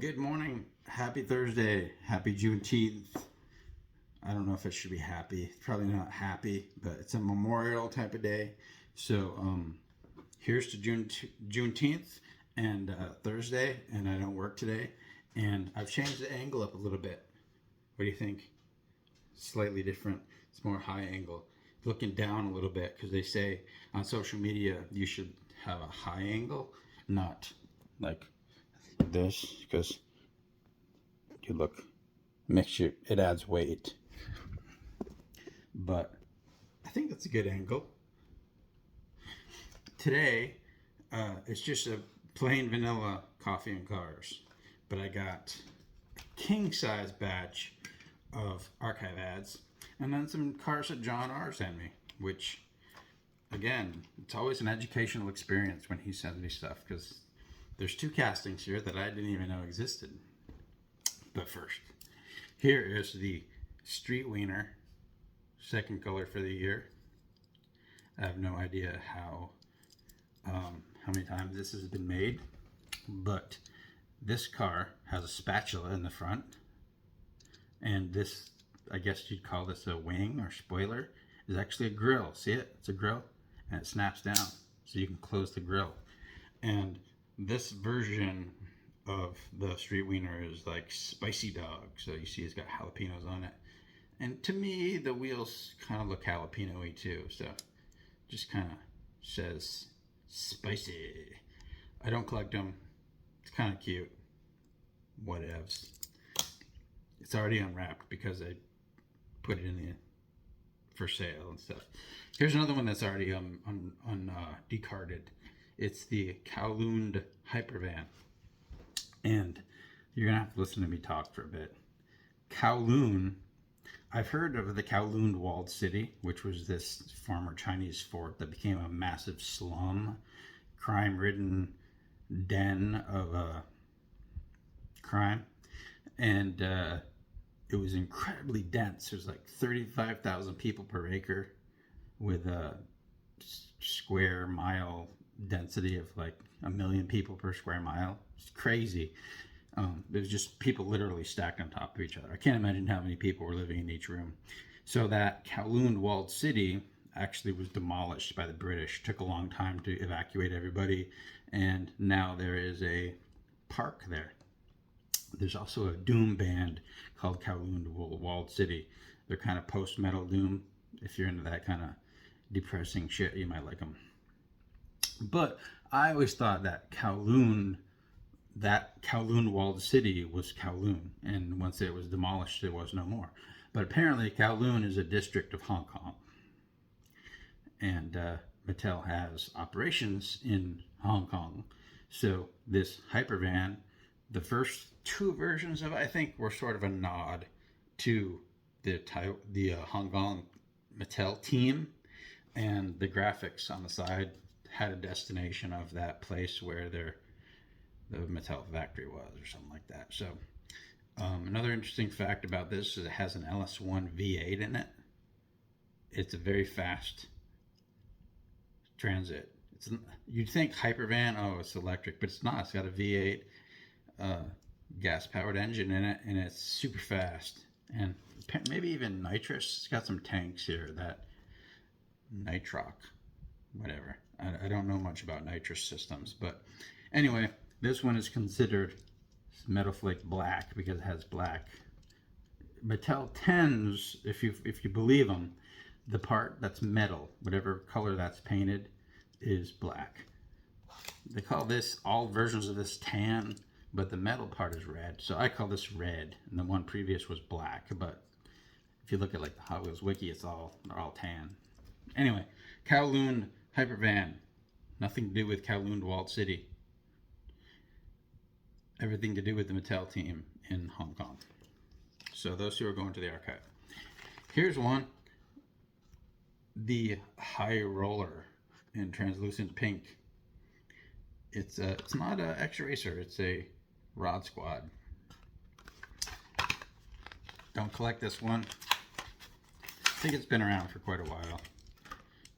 Good morning. Happy Thursday. Happy Juneteenth. I don't know if it should be happy. It's probably not happy, but it's a memorial type of day. So here's to Juneteenth and Thursday, and I don't work today. And I've changed the angle up a little bit. What do you think? Slightly different. It's more high angle. Looking down a little bit because they say on social media you should have a high angle, not like this, because you look, it adds weight. But I think that's a good angle. Today it's just a plain vanilla coffee and cars, but I got a king size batch of archive ads and then some cars that John R sent me, which again, it's always an educational experience when he sends me stuff, because there's two castings here that I didn't even know existed. But first, here is the Street Wiener, second color for the year. I have no idea how many times this has been made, but this car has a spatula in the front, and this, I guess you'd call this a wing or spoiler, is actually a grill. See it? It's a grill, and it snaps down, so you can close the grill. And this version of the Street Wiener is like spicy dog, so you see it's got jalapenos on it. And to me, the wheels kind of look jalapeno-y too, so just kind of says spicy. I don't collect them. It's kind of cute. Whatevs. It's already unwrapped because I put it in the for sale and stuff. Here's another one that's already decarded. It's the Cowoon HyperVan. And you're going to have to listen to me talk for a bit. Kowloon, I've heard of the Kowloon walled city, which was this former Chinese fort that became a massive slum, crime-ridden den of crime. And it was incredibly dense. There's like 35,000 people per acre with a square mile density of like 1 million people per square mile. It's crazy. There's just people literally stacked on top of each other. I can't imagine how many people were living in each room. So that Kowloon walled city actually was demolished by the British. It took a long time to evacuate everybody, and now there is a park there. There's also a doom band called Kowloon Walled City. They're kind of post-metal doom. If you're into that kind of depressing shit, you might like them. But I always thought that Kowloon walled city was Kowloon, and once it was demolished, it was no more. But apparently Kowloon is a district of Hong Kong, and Mattel has operations in Hong Kong. So this HyperVan, the first two versions of it, I think, were sort of a nod to the Hong Kong Mattel team, and the graphics on the side had a destination of that place where the Mattel factory was, or something like that. So another interesting fact about this is it has an LS1 V8 in it. It's a very fast transit. You'd think HyperVan, oh, it's electric, but it's not. It's got a V8 gas-powered engine in it, and it's super fast. And maybe even nitrous. It's got some tanks here, that nitroc, whatever. I don't know much about nitrous systems, but anyway, this one is considered Metal Flake Black because it has black. Mattel tends, if you believe them, the part that's metal, whatever color that's painted, is black. They call this, all versions of this, tan, but the metal part is red. So I call this red, and the one previous was black. But if you look at like the Hot Wheels wiki, they're all tan. Anyway, Kowloon HyperVan, nothing to do with Kowloon Walled City. Everything to do with the Mattel team in Hong Kong. So those two are going to the archive. Here's one, the High Roller in translucent pink. It's not an X-Racer, it's a Rod Squad. Don't collect this one. I think it's been around for quite a while.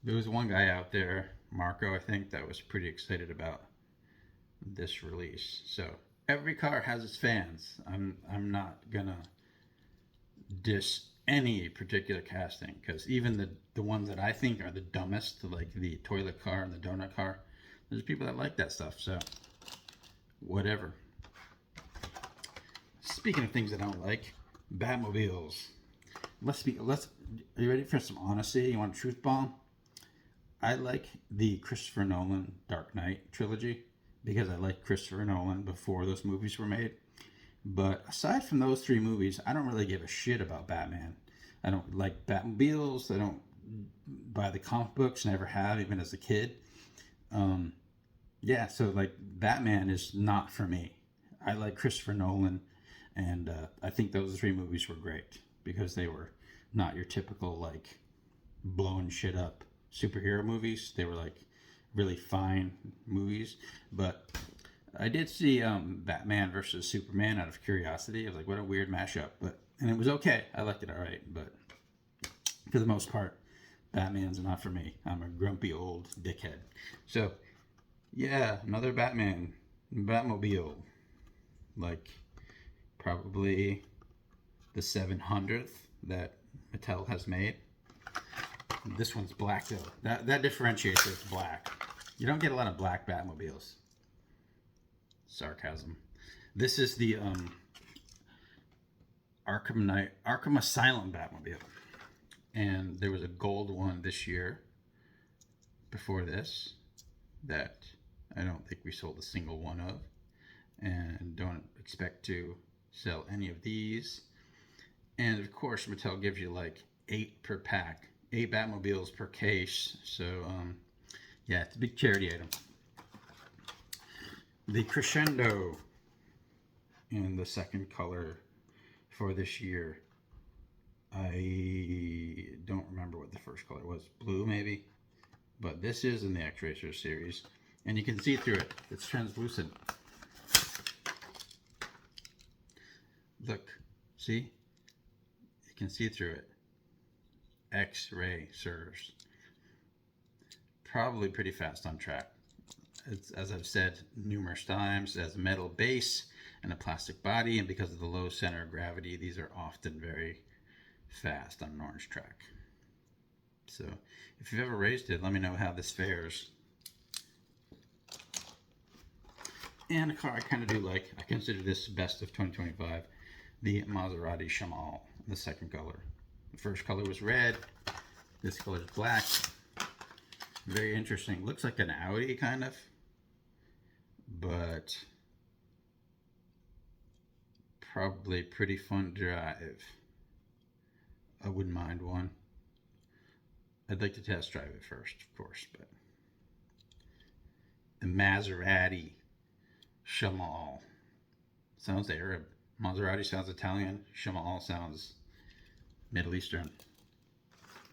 There was one guy out there, Marco, I think, that was pretty excited about this release. So every car has its fans. I'm not gonna diss any particular casting, because even the ones that I think are the dumbest, like the toilet car and the donut car, there's people that like that stuff. So whatever. Speaking of things I don't like, Batmobiles. Are you ready for some honesty? You want a truth bomb? I like the Christopher Nolan Dark Knight trilogy because I liked Christopher Nolan before those movies were made. But aside from those three movies, I don't really give a shit about Batman. I don't like Batmobiles. I don't buy the comic books, never have, even as a kid. Yeah, so like Batman is not for me. I like Christopher Nolan, and I think those three movies were great because they were not your typical like blowing shit up superhero movies. They were like really fine movies. But I did see Batman versus Superman out of curiosity. I was like, what a weird mashup, and it was okay. I liked it all right, but for the most part, Batman's not for me. I'm a grumpy old dickhead. So yeah, another Batmobile, like probably the 700th that Mattel has made. This one's black though. That differentiates it. It's black. You don't get a lot of black Batmobiles. Sarcasm. This is the Arkham Knight, Arkham Asylum Batmobile, and there was a gold one this year. Before this, that I don't think we sold a single one of, and don't expect to sell any of these. And of course, Mattel gives you like 8 per pack, 8 Batmobiles per case. So yeah, it's a big charity item. The Crescendo in the second color for this year. I don't remember what the first color was. Blue maybe? But this is in the X-Racer series. And you can see through it. It's translucent. Look. See? You can see through it. X-ray serves. Probably pretty fast on track. It's, as I've said numerous times, it has a metal base and a plastic body, and because of the low center of gravity, these are often very fast on an orange track. So if you've ever raced it, let me know how this fares. And a car I kind of do like, I consider this best of 2025, the Maserati Shamal, the second color. The first color was red, this color is black. Very interesting. Looks like an Audi kind of, but probably pretty fun to drive. I wouldn't mind one. I'd like to test drive it first, of course, but the Maserati Shamal sounds Arab. Maserati sounds Italian. Shamal sounds Middle Eastern.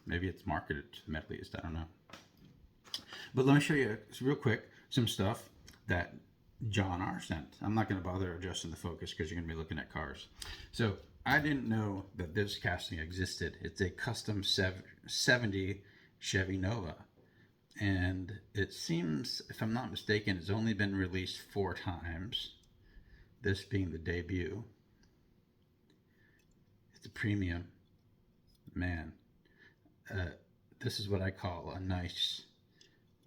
Maybe it's marketed to the Middle East. I don't know. But let me show you real quick some stuff that John R. sent. I'm not going to bother adjusting the focus because you're going to be looking at cars. So I didn't know that this casting existed. It's a custom 70 Chevy Nova. And it seems, if I'm not mistaken, it's only been released 4 times. This being the debut. It's a premium. Man, this is what I call a nice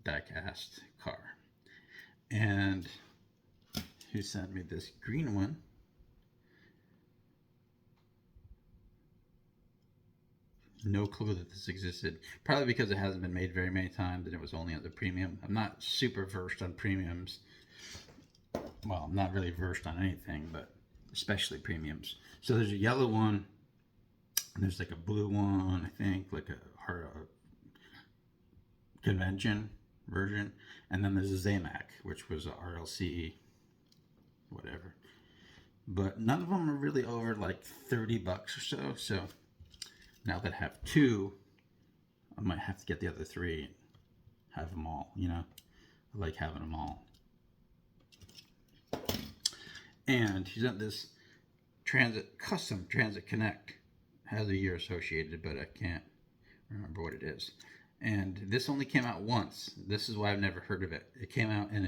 diecast car. And he sent me this green one. No clue that this existed. Probably because it hasn't been made very many times and it was only as a premium. I'm not super versed on premiums. Well, I'm not really versed on anything, but especially premiums. So there's a yellow one. And there's like a blue one, I think, like a convention version. And then there's a Zamac, which was a RLC, whatever. But none of them are really over like 30 bucks or so. So now that I have 2, I might have to get the other 3 and have them all, you know. I like having them all. And he's got this custom Transit Connect. Has a year associated, but I can't remember what it is. And this only came out once. This is why I've never heard of it. It came out in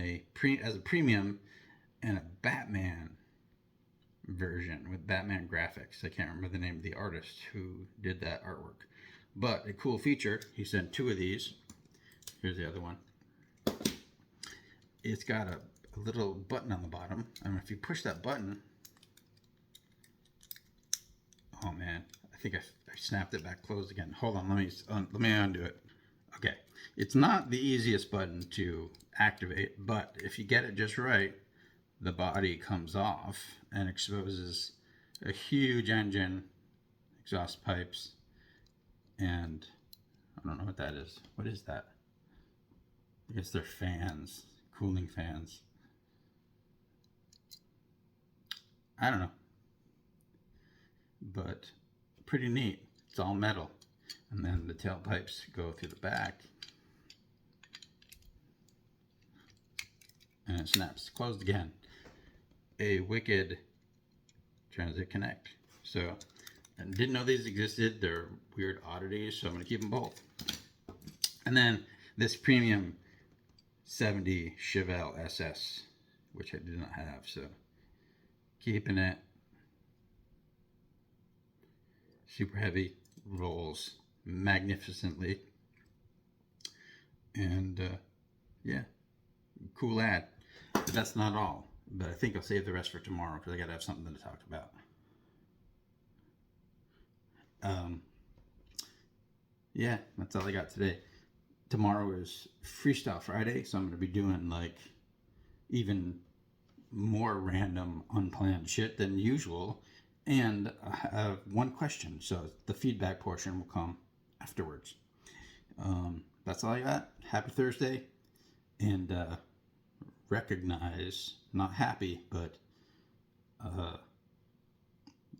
as a premium and a Batman version with Batman graphics. I can't remember the name of the artist who did that artwork. But a cool feature, he sent 2 of these. Here's the other one. It's got a little button on the bottom, and if you push that button, oh man, I think I snapped it back closed again. Hold on, let me undo it. Okay, it's not the easiest button to activate, but if you get it just right, the body comes off and exposes a huge engine, exhaust pipes, and I don't know what that is. What is that? I guess they're fans, cooling fans. I don't know, but pretty neat. It's all metal, and then the tailpipes go through the back, and it snaps closed again. A wicked transit connect. So, and didn't know these existed. They're weird oddities, so I'm gonna keep them both. And then this premium 70 Chevelle SS, which I did not have, so keeping it. Super heavy, rolls magnificently, and yeah, cool ad. But that's not all. But I think I'll save the rest for tomorrow because I gotta have something to talk about. Yeah, that's all I got today. Tomorrow is Freestyle Friday, so I'm gonna be doing like even more random, unplanned shit than usual. And I have one question, so the feedback portion will come afterwards. That's all I got. Happy Thursday, and recognize, not happy, but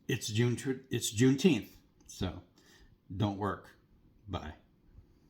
it's Juneteenth, so don't work. Bye.